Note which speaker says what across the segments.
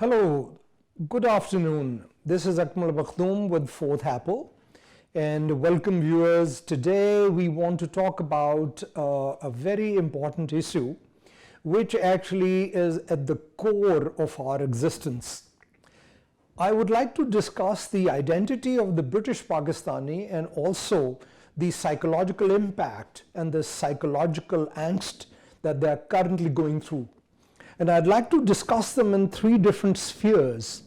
Speaker 1: Hello, good afternoon. This is Akmal Bakhdoom with Fourth Apple, and welcome viewers. Today we want to talk about a very important issue which actually is at the core of our existence. I would like to discuss the identity of the British Pakistani and also the psychological impact and the psychological angst that they are currently going through. And I'd like to discuss them in three different spheres.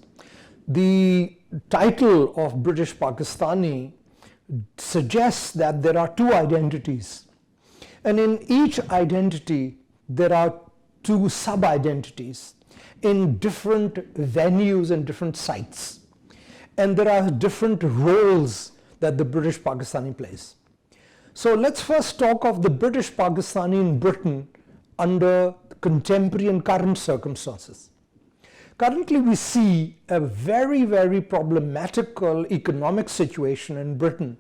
Speaker 1: The title of British Pakistani suggests that there are two identities. And in each identity, there are two sub-identities in different venues and different sites. And there are different roles that the British Pakistani plays. So let's first talk of the British Pakistani in Britain under contemporary and current circumstances. Currently, we see a very problematical economic situation in Britain.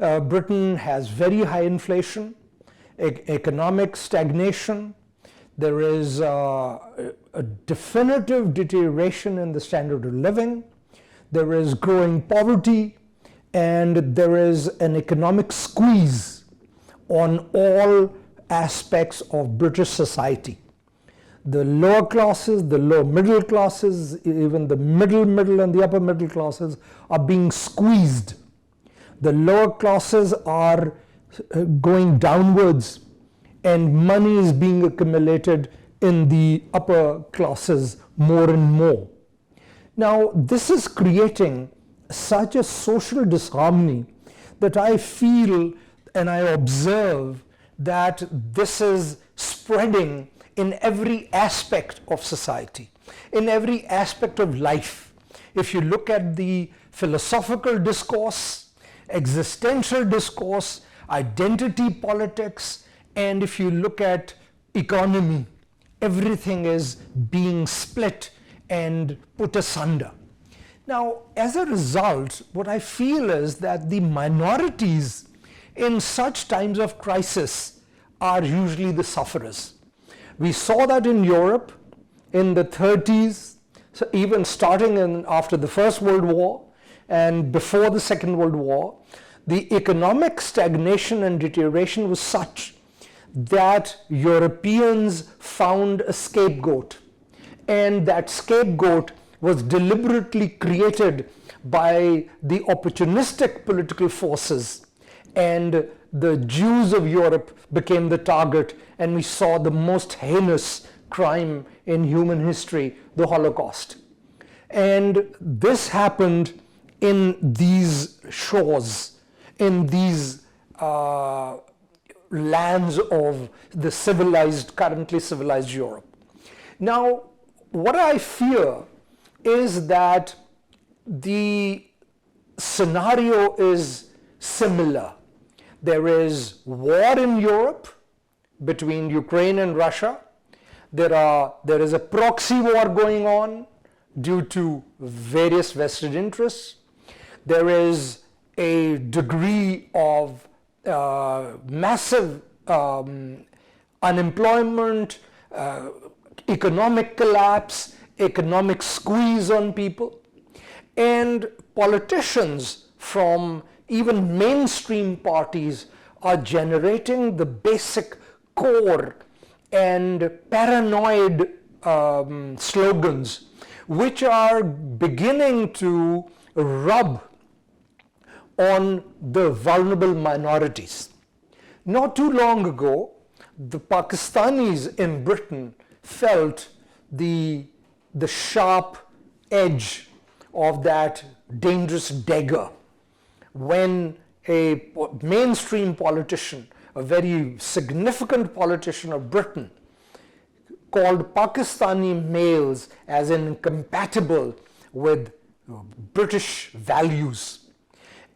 Speaker 1: Britain has very high inflation, economic stagnation. There is a definitive deterioration in the standard of living. There is growing poverty, and there is an economic squeeze on all aspects of British society. The lower classes, the lower middle classes, even the middle and the upper middle classes are being squeezed. The lower classes are going downwards, and money is being accumulated in the upper classes more and more. Now, this is creating such a social disharmony that I feel and I observe that this is spreading in every aspect of society, in every aspect of life. If you look at the philosophical discourse, existential discourse, identity politics, and if you look at economy, everything is being split and put asunder. Now, as a result, what I feel is that the minorities in such times of crisis are usually the sufferers. We saw that in Europe in the 30s, so even starting after the First World War and before the Second World War, the economic stagnation and deterioration was such that Europeans found a scapegoat, and that scapegoat was deliberately created by the opportunistic political forces, and the Jews of Europe became the target, and we saw the most heinous crime in human history, the Holocaust. And this happened in these shores, in these lands of the currently civilized Europe. Now, what I fear is that the scenario is similar. There is war in Europe between Ukraine and Russia. There is a proxy war going on due to various vested interests. There is a degree of massive unemployment, economic collapse, economic squeeze on people, and politicians from even mainstream parties are generating the basic core and paranoid slogans which are beginning to rub on the vulnerable minorities. Not too long ago, the Pakistanis in Britain felt the sharp edge of that dangerous dagger when a mainstream politician, a very significant politician of Britain, called Pakistani males as incompatible with British values.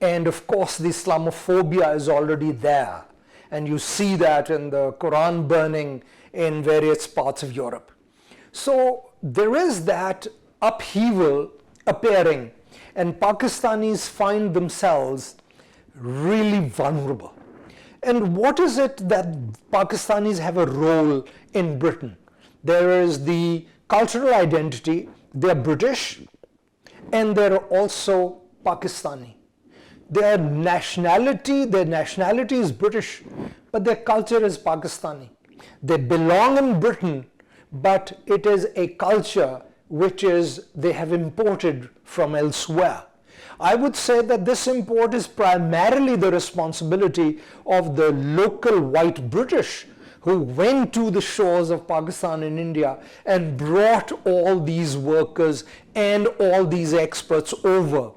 Speaker 1: And of course, the Islamophobia is already there. And you see that in the Quran burning in various parts of Europe. So there is that upheaval appearing, and Pakistanis find themselves really vulnerable. And what is it that Pakistanis have a role in Britain? There is the cultural identity They are British and they're also Pakistani. Their nationality is British, but their culture is Pakistani. They belong in Britain, but it is a culture which they have imported from elsewhere. I would say that this import is primarily the responsibility of the local white British who went to the shores of Pakistan and India and brought all these workers and all these experts over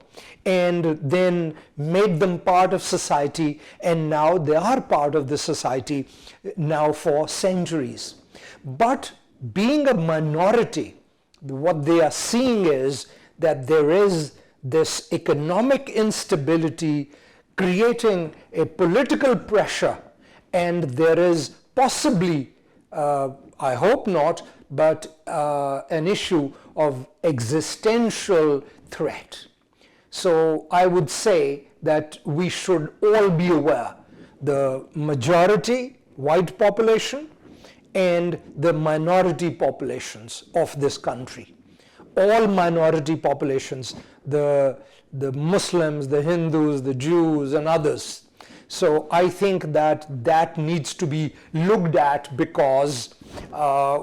Speaker 1: and then made them part of society, and now they are part of the society now for centuries. But being a minority, what they are seeing is that there is this economic instability creating a political pressure, and there is possibly, I hope not, but an issue of existential threat. So I would say that we should all be aware, the majority white population and the minority populations of this country. All minority populations, the Muslims, the Hindus, the Jews and others. So I think that needs to be looked at because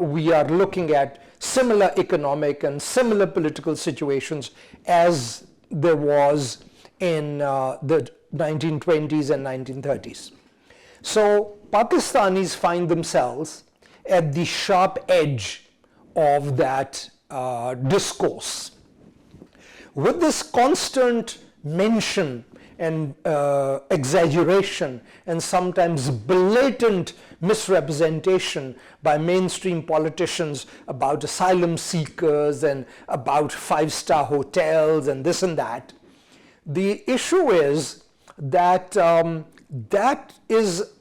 Speaker 1: we are looking at similar economic and similar political situations as there was in the 1920s and 1930s. So Pakistanis find themselves at the sharp edge of that discourse. With this constant mention and exaggeration and sometimes blatant misrepresentation by mainstream politicians about asylum seekers and about five-star hotels and this and that, the issue is that that is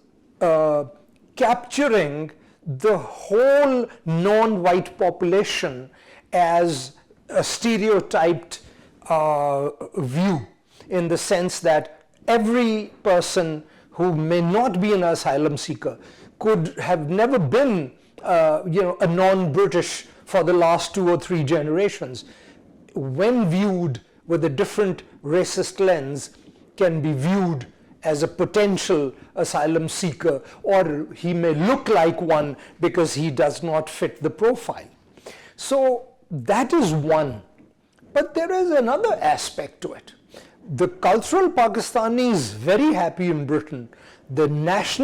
Speaker 1: capturing the whole non-white population as a stereotyped view, in the sense that every person who may not be an asylum seeker could have never been a non-British for the last 2 or 3 generations, when viewed with a different racist lens, can be viewed as a potential asylum seeker, or he may look like one because he does not fit the profile. So that is one. But there is another aspect to it. The cultural Pakistani is very happy in Britain. The British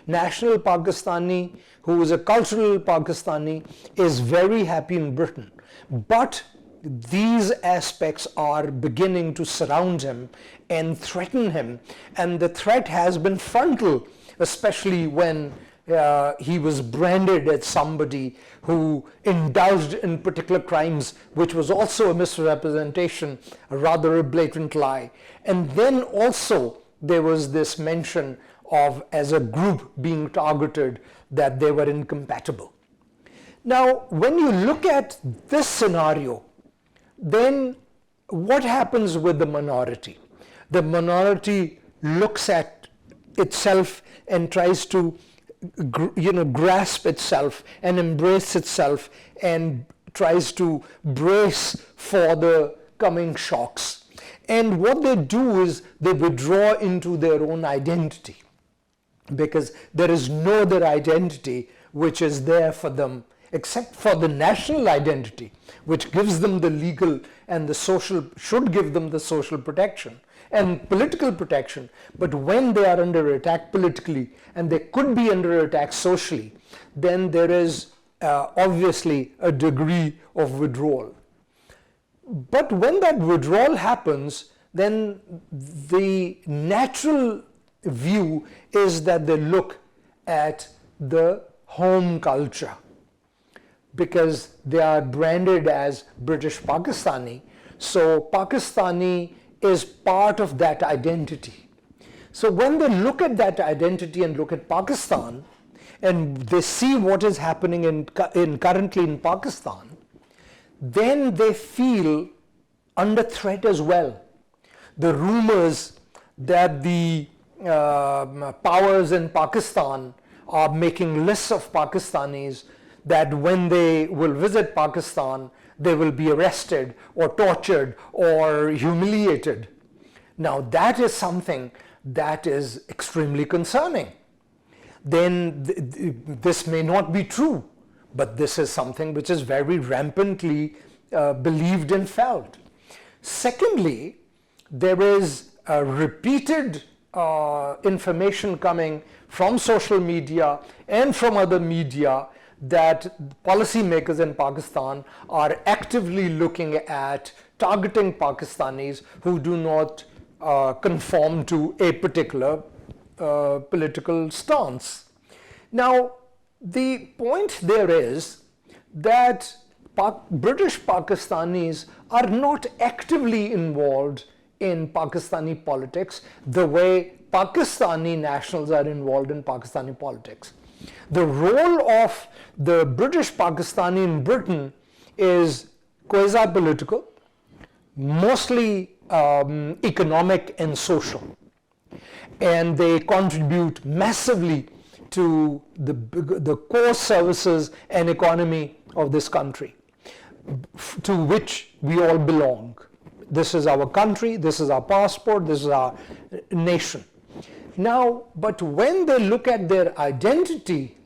Speaker 1: national Pakistani, who is a cultural Pakistani, is very happy in Britain. But these aspects are beginning to surround him and threaten him. And the threat has been frontal, especially when he was branded as somebody who indulged in particular crimes, which was also a misrepresentation, rather a blatant lie. And then also there was this mention of, as a group being targeted, that they were incompatible. Now, when you look at this scenario, then what happens with the minority? The minority looks at itself and tries to grasp itself and embrace itself and tries to brace for the coming shocks. And what they do is they withdraw into their own identity, because there is no other identity which is there for them except for the national identity, which gives them the legal and the social, should give them the social protection and political protection. But when they are under attack politically, and they could be under attack socially, then there is obviously a degree of withdrawal. But when that withdrawal happens, then the natural view is that they look at the home culture, because they are branded as British Pakistani. So Pakistani is part of that identity. So when they look at that identity and look at Pakistan, and they see what is happening currently in Pakistan, then they feel under threat as well. The rumors that the powers in Pakistan are making lists of Pakistanis, that when they will visit Pakistan, they will be arrested or tortured or humiliated. Now that is something that is extremely concerning. Then this may not be true, but this is something which is very rampantly believed and felt. Secondly, there is repeated information coming from social media and from other media that policymakers in Pakistan are actively looking at targeting Pakistanis who do not conform to a particular political stance. Now, the point there is that British Pakistanis are not actively involved in Pakistani politics the way Pakistani nationals are involved in Pakistani politics. The role of the British Pakistani in Britain is quasi-political, mostly economic and social, and they contribute massively to the core services and economy of this country, to which we all belong. This is our country, this is our passport, this is our nation. Now, but when they look at their identity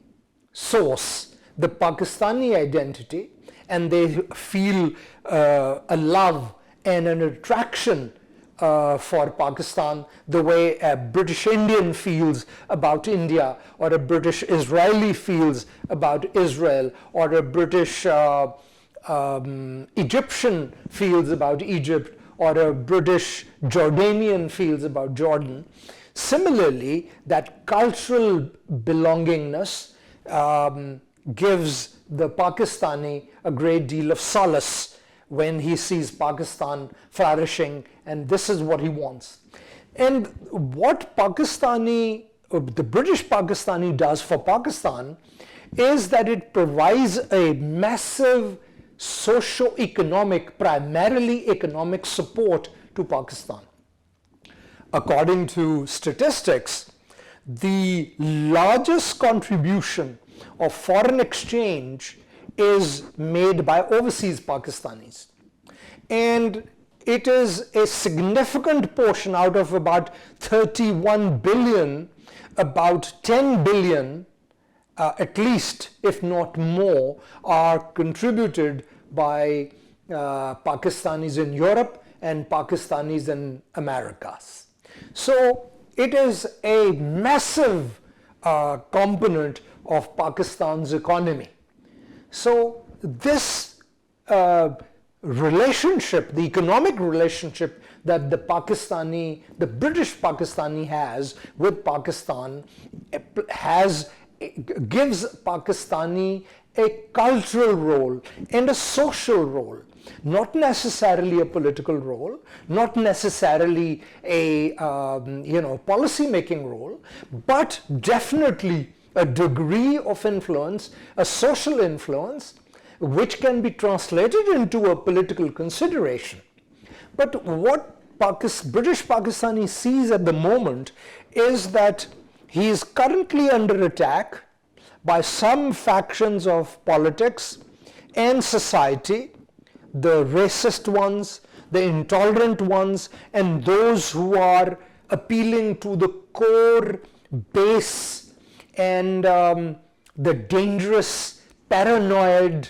Speaker 1: source, the Pakistani identity, and they feel a love and an attraction for Pakistan the way a British Indian feels about India, or a British Israeli feels about Israel, or a British Egyptian feels about Egypt, or a British Jordanian feels about Jordan. Similarly, that cultural belongingness gives the Pakistani a great deal of solace when he sees Pakistan flourishing, and this is what he wants. And what the British Pakistani does for Pakistan is that it provides a massive socio-economic, primarily economic support to Pakistan. According to statistics, the largest contribution of foreign exchange is made by overseas Pakistanis. And it is a significant portion out of about 31 billion, about 10 billion at least, if not more, are contributed by Pakistanis in Europe and Pakistanis in Americas. So it is a massive component of Pakistan's economy. So this relationship, the economic relationship that the British Pakistani has with Pakistan gives Pakistani a cultural role and a social role, not necessarily a political role, not necessarily a policy-making role, but definitely a degree of influence, a social influence, which can be translated into a political consideration. But what British Pakistani sees at the moment is that he is currently under attack by some factions of politics and society, the racist ones, the intolerant ones, and those who are appealing to the core base and the dangerous, paranoid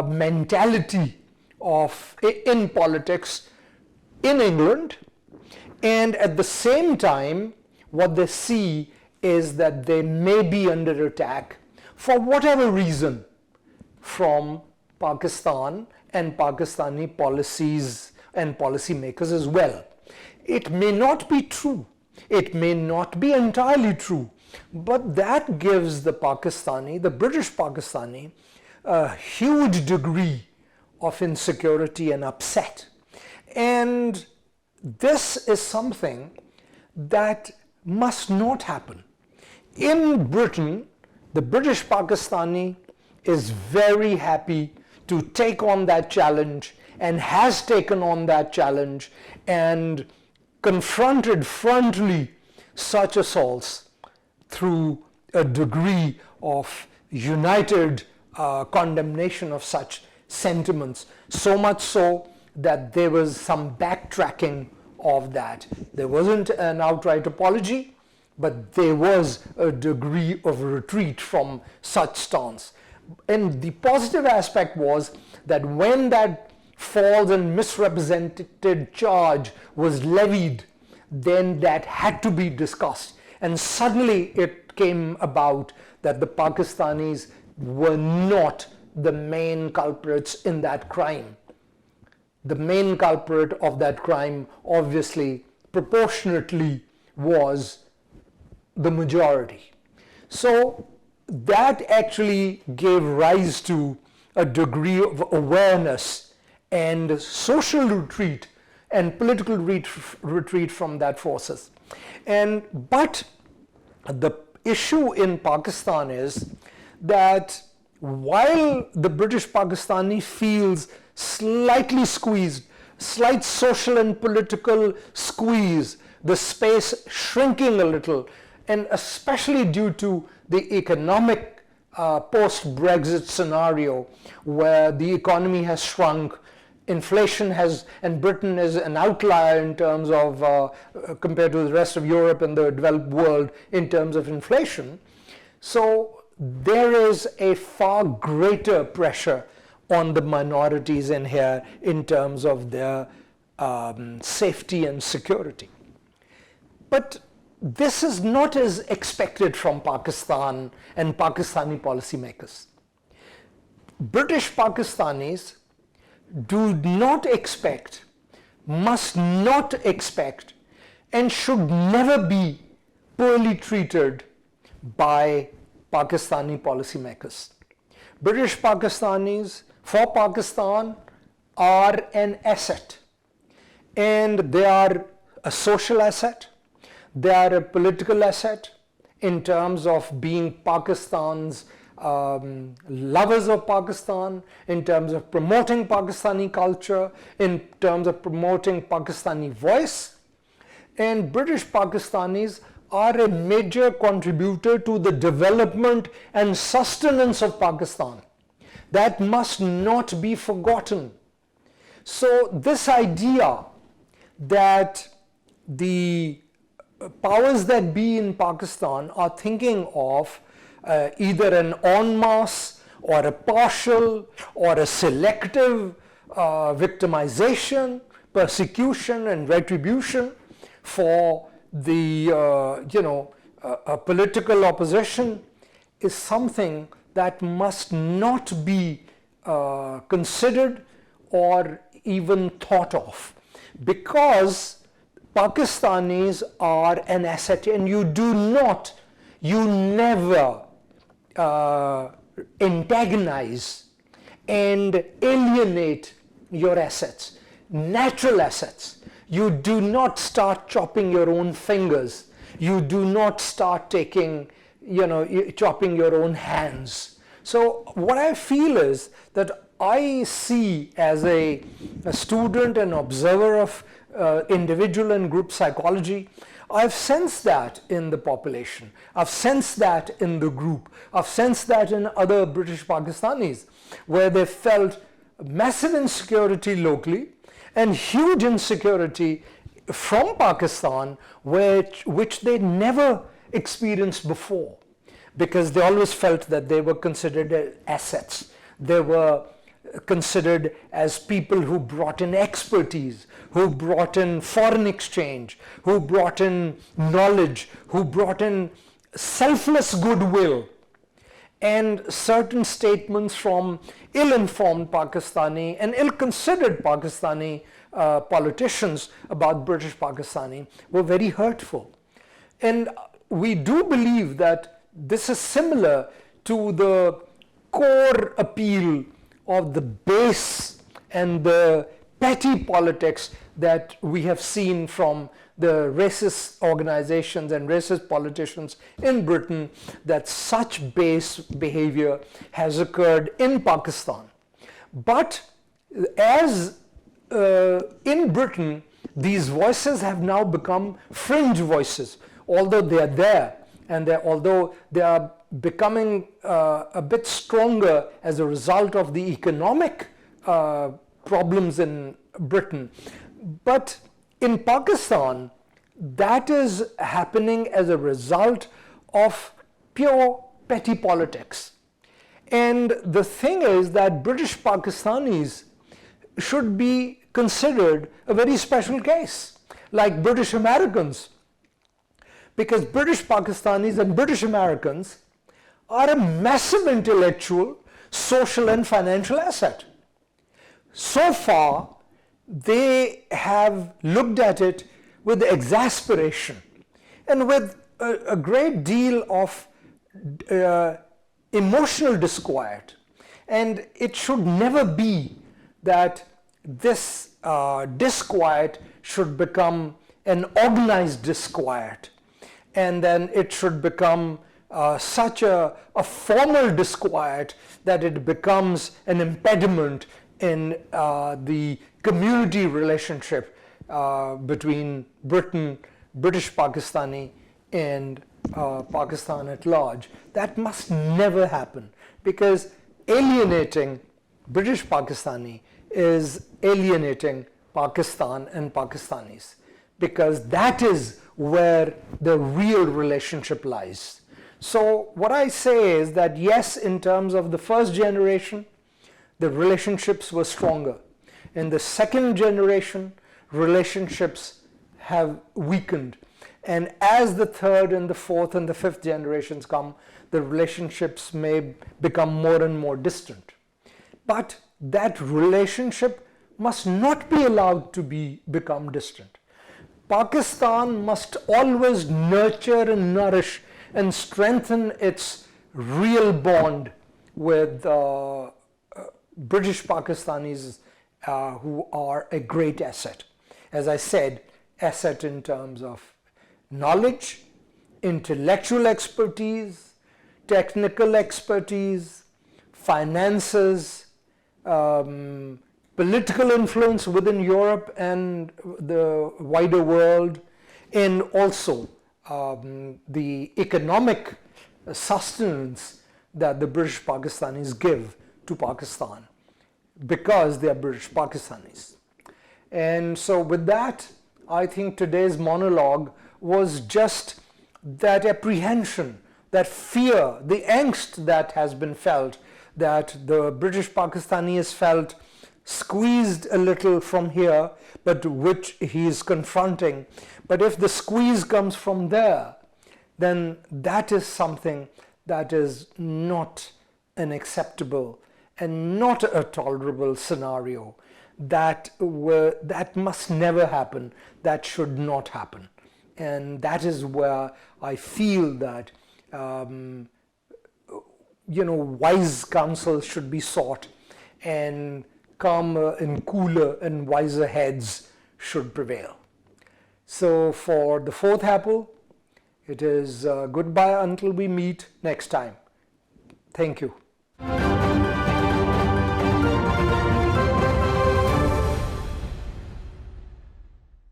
Speaker 1: mentality in politics in England. And at the same time, what they see is that they may be under attack for whatever reason from Pakistan and Pakistani policies and policymakers as well. It may not be true, it may not be entirely true, but that gives the British Pakistani, a huge degree of insecurity and upset. And this is something that must not happen. In Britain, the British Pakistani is very happy to take on that challenge and has taken on that challenge and confronted frontally such assaults through a degree of united condemnation of such sentiments, so much so that there was some backtracking of that. There wasn't an outright apology, but there was a degree of retreat from such stance. And the positive aspect was that when that false and misrepresented charge was levied, then that had to be discussed. And suddenly it came about that the Pakistanis were not the main culprits in that crime. The main culprit of that crime, obviously, proportionately, was the majority. So that actually gave rise to a degree of awareness and social retreat and political retreat from that forces. But the issue in Pakistan is that while the British Pakistani feels slightly squeezed, slight social and political squeeze, the space shrinking a little, and especially due to the economic post-Brexit scenario where the economy has shrunk, inflation has, and Britain is an outlier in terms of, compared to the rest of Europe and the developed world in terms of inflation. So there is a far greater pressure on the minorities in here in terms of their safety and security. But this is not as expected from Pakistan and Pakistani policymakers. British Pakistanis do not expect, must not expect, and should never be poorly treated by Pakistani policymakers. British Pakistanis for Pakistan are an asset, and they are a social asset, they are a political asset in terms of being Pakistan's lovers of Pakistan, in terms of promoting Pakistani culture, in terms of promoting Pakistani voice. And British Pakistanis are a major contributor to the development and sustenance of Pakistan. That must not be forgotten. So this idea that the powers that be in Pakistan are thinking of either an en masse or a partial or a selective victimization, persecution and retribution for the political opposition is something that must not be considered or even thought of, because Pakistanis are an asset, and you never antagonize and alienate your assets, natural assets. You do not start chopping your own fingers. You do not start chopping your own hands. So what I feel is that I see as a student and observer of individual and group psychology, I've sensed that in the population. I've sensed that in the group. I've sensed that in other British Pakistanis, where they felt massive insecurity locally and huge insecurity from Pakistan, which they never experienced before, because they always felt that they were considered assets. They were considered as people who brought in expertise, who brought in foreign exchange, who brought in knowledge, who brought in selfless goodwill. And certain statements from ill-informed Pakistani and ill-considered Pakistani politicians about British Pakistani were very hurtful. And we do believe that this is similar to the core appeal of the base and the petty politics that we have seen from the racist organizations and racist politicians in Britain, that such base behavior has occurred in Pakistan. But as in Britain, these voices have now become fringe voices, although they are there, and although they are becoming a bit stronger as a result of the economic problems in Britain. But in Pakistan, that is happening as a result of pure petty politics. And the thing is that British Pakistanis should be considered a very special case, like British Americans, because British Pakistanis and British Americans are a massive intellectual, social and financial asset. So far, they have looked at it with exasperation and with a great deal of emotional disquiet. And it should never be that this disquiet should become an organized disquiet, and then it should become such a formal disquiet that it becomes an impediment in the community relationship between Britain, British Pakistani and Pakistan at large. That must never happen, because alienating British Pakistani is alienating Pakistan and Pakistanis, because that is where the real relationship lies. So what I say is that yes, in terms of the first generation, the relationships were stronger. In the second generation, relationships have weakened. And as the third and the fourth and the fifth generations come, the relationships may become more and more distant. But that relationship must not be allowed to become distant. Pakistan must always nurture and nourish and strengthen its real bond with British Pakistanis who are a great asset. As I said, asset in terms of knowledge, intellectual expertise, technical expertise, finances, political influence within Europe and the wider world, and also the economic sustenance that the British Pakistanis give to Pakistan because they are British Pakistanis. And so with that, I think today's monologue was just that apprehension, that fear, the angst that has been felt, that the British Pakistani has felt squeezed a little from here, but which he is confronting. But if the squeeze comes from there, then that is something that is not an acceptable and not a tolerable scenario. That must never happen. That should not happen. And that is where I feel that wise counsel should be sought, and calmer and cooler and wiser heads should prevail. So for the fourth apple, it is goodbye until we meet next time. Thank you.